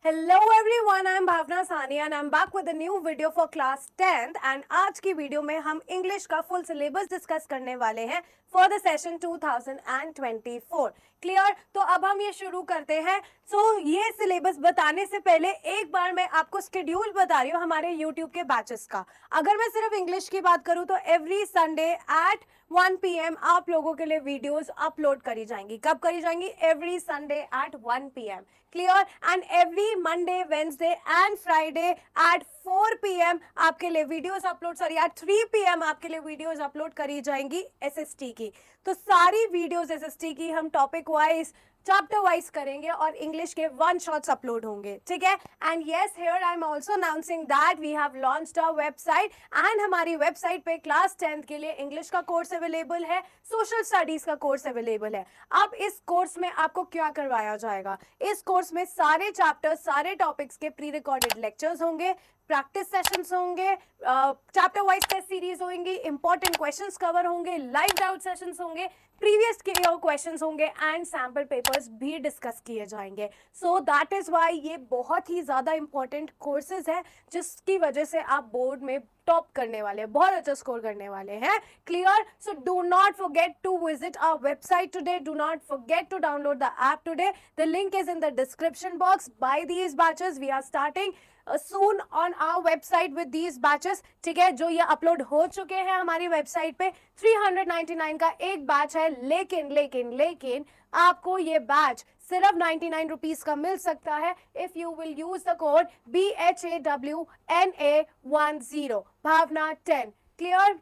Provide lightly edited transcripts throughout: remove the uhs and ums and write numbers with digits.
Hello everyone, I'm Bhavna Sani and I'm back with a new video for class 10th and आज की video में हम English का full syllabus discuss करने वाले हैं फॉर द सेशन 2024. क्लियर? तो अब हम ये शुरू करते हैं. ये सिलेबस बताने से पहले एक बार मैं आपको शेड्यूल बता रही हूँ हमारे YouTube के बैचेस का. अगर मैं सिर्फ इंग्लिश की बात करूँ तो एवरी संडे एट 1 PM आप लोगों के लिए वीडियोस अपलोड करी जाएंगी. कब करी जाएंगी? Every Sunday at 1 PM. Clear? And every Monday, Wednesday and Friday at 4 PM आपके लिए videos upload, sorry at 3 PM आपके लिए वीडियोस अपलोड करी जाएंगी एसएसटी की. तो सारी वीडियोस एसएसटी की हम टॉपिक वाइज, चैप्टर वाइज करेंगे और इंग्लिश के वन शॉट्स अपलोड होंगे. ठीक है? And yes, here I am also announcing that we have launched our website and हमारी वेबसाइट पे क्लास 10th के लिए इंग्लिश का कोर्स अवेलेबल है, सोशल स्टडीज का कोर्स अवेलेबल है. अब इस कोर्स में आपको क्या करवाया जाएगा? इस कोर्स में सारे चैप्टर्स, सारे टॉपिक्स के प्री रिकॉर्डेड लेक्चर्स होंगे, प्रैक्टिस सेशंस होंगे, चैप्टर वाइज टेस्ट सीरीज होंगी, इंपॉर्टेंट क्वेश्चंस कवर होंगे, लाइव डाउट सेशंस होंगे, प्रीवियस के क्वेश्चंस होंगे एंड सैम्पल पेपर्स भी डिस्कस किए जाएंगे. सो दैट इज व्हाई ये बहुत ही ज्यादा इंपॉर्टेंट कोर्सेज है जिसकी वजह से आप बोर्ड में टॉप करने वाले हैं, बहुत अच्छा स्कोर करने वाले हैं. Clear? So do not forget to visit our website today, do not forget to download the app today. The link is in the description box. By these batches we are starting soon on our website with these batches. ठीक है? जो ये upload हो चुके हैं हमारी website पे. 399 का एक बैच है, लेकिन आपको ये बैच सिर्फ 99 रुपीज का मिल सकता है if you will use the code BHAWNA10 Bhawna 10. Clear?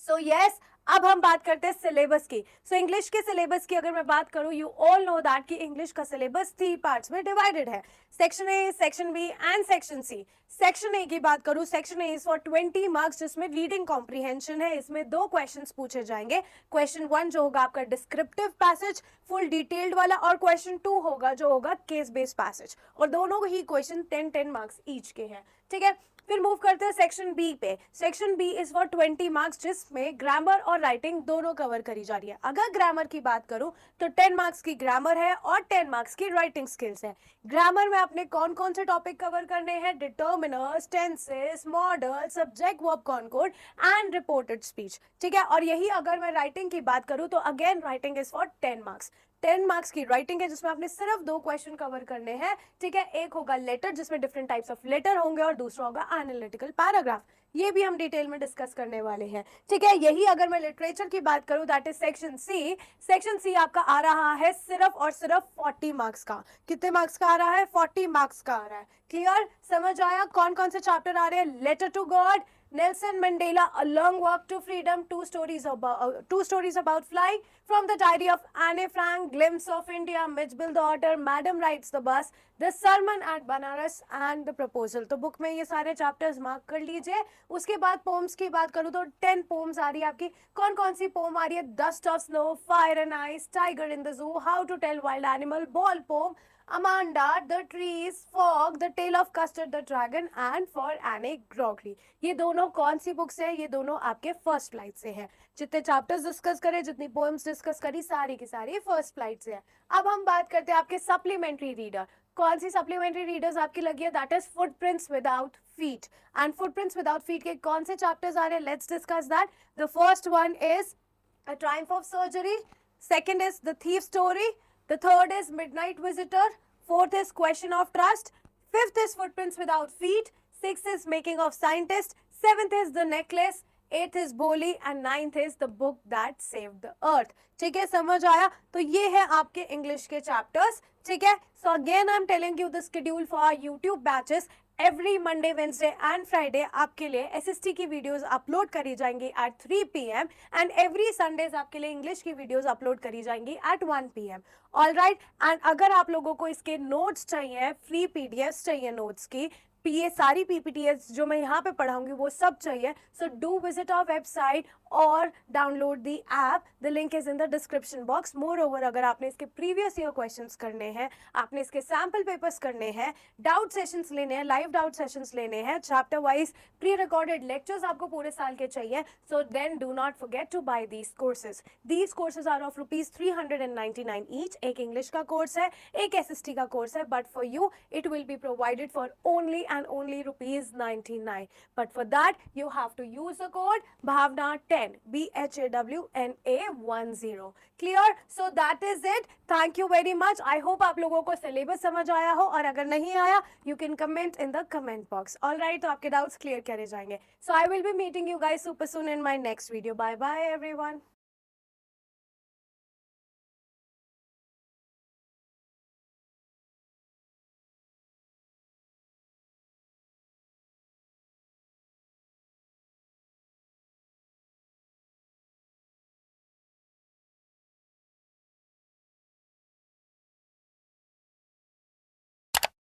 So yes, अब हम बात करते हैं सिलेबस की. इंग्लिश के सिलेबस की अगर मैं बात करूं, यू ऑल नो दैट कि इंग्लिश का सिलेबस 3 पार्ट्स में डिवाइडेड है, section A, section B and section C. Section A की बात करूं, section A is for 20 marks जिसमें रीडिंग कॉम्प्रीहेंशन है. इसमें 2 क्वेश्चंस पूछे जाएंगे. क्वेश्चन 1 जो होगा आपका डिस्क्रिप्टिव पैसेज फुल डिटेल्ड वाला, और क्वेश्चन 2 होगा जो होगा केस बेस्ड पैसेज, और दोनों ही क्वेश्चन 10 मार्क्स ईच के हैं. ठीक है? फिर मूव करते हैं सेक्शन बी पे. Section B is for 20 marks जिसमें ग्रामर और राइटिंग दोनों कवर करी जा रही है. अगर ग्रामर की बात करूं तो 10 मार्क्स की ग्रामर है और 10 मार्क्स की राइटिंग स्किल्स है. ग्रामर में आपने कौन कौन से टॉपिक कवर करने हैं? Determiners, tenses, modal, subject verb concord and reported speech. ठीक है? और यही अगर मैं राइटिंग की बात करूं तो again writing is for 10 marks. 10 marks की राइटिंग है जिसमें आपने सिर्फ 2 क्वेश्चन कवर करने हैं. ठीक है? एक होगा लेटर जिसमें डिफरेंट टाइप्स ऑफ लेटर होंगे और दूसरा होगा एनालिटिकल पैराग्राफ. ये भी हम डिटेल में डिस्कस करने वाले हैं. ठीक है? यही अगर मैं लिटरेचर की बात करूं that is section C. Section C आपका आ रहा है सिर्फ और सिर्फ 40 मार्क्स का. कितने मार्क्स का आ रहा है? 40 मार्क्स का आ रहा है. क्लियर? समझ आया कौन कौन से चैप्टर आ रहे हैं? Letter to God, Nelson Mandela, A Long Walk to Freedom, two stories about flying, From the Diary of Anne Frank, Glimpse of India, Mitchell the Otter, Madam Rides the Bus, The Sermon at Banaras and The Proposal. तो book में ये सारे chapters mark कर लीजिए. उसके बाद poems की बात करूँ तो 10 पोम्स आ रही है आपकी. कौन कौन सी पोम आ रही है? Dust of Snow, Fire and Ice, Tiger in the Zoo, How to Tell Wild Animal, Ball Poem, Amanda, The Trees, Fog, The Tale of Custard the Dragon and For Anne Grogley. ये दोनों कौन सी books है? ये दोनों आपके first flight से है. जितने चैप्टर्स डिस्कस करे, जितनी पोएम्स डिस्कस करी, सारी की सारी फर्स्ट फ्लाइट से है. अब हम बात करते हैं आपके सप्लीमेंट्री रीडर. कौन सी सप्लीमेंट्री रीडर्स आपकी लगी है? That is footprints without feet. And footprints without feet के कौन से चैप्टर्स आ रहे हैं? Let's discuss that. The first one is a Triumph of surgery, second is the thief story, the third is Midnight Visitor, fourth is Question of Trust, fifth is Footprints Without Feet, sixth is Making of Scientist, seventh is The Necklace, eighth is Boli and ninth is The Book That Saved the Earth. ठीक है? समझ आया? तो ये है आपके English के chapters. ठीक है? So again I am telling you the schedule for our YouTube batches. Every Monday, Wednesday and Friday आपके लिए एसएसटी की वीडियोस अपलोड करी जाएंगी at 3 PM and every Sundays आपके लिए इंग्लिश की वीडियोस अपलोड करी जाएंगी at 1 PM. All right. And अगर आप लोगों को इसके नोट्स चाहिए, फ्री पीडीएफ चाहिए नोट्स की, ये सारी पीपीटीएस जो मैं यहाँ पे पढ़ाऊंगी वो सब चाहिए, so do visit our website or download the app. The link is in the description box. Moreover, अगर आपने इसके previous year questions करने हैं, आपने इसके sample papers करने हैं, doubt sessions लेने हैं, live doubt sessions लेने हैं, chapter wise pre-recorded lectures आपको पूरे साल के चाहिए, so then do not forget to buy these courses. These courses are of rupees 399 each. एक English का course है, एक SST का course है, but for you it will be provided for only and only rupees 99. But for that you have to use the code BHAVNA10, BHAWNA10. Clear? So that is it. Thank you very much. I hope आप लोगों को syllabus समझ आया हो, और अगर नहीं आया you can comment in the comment box. All right, तो आपके doubts clear करे जाएंगे. So I will be meeting you guys super soon in my next video. Bye bye everyone.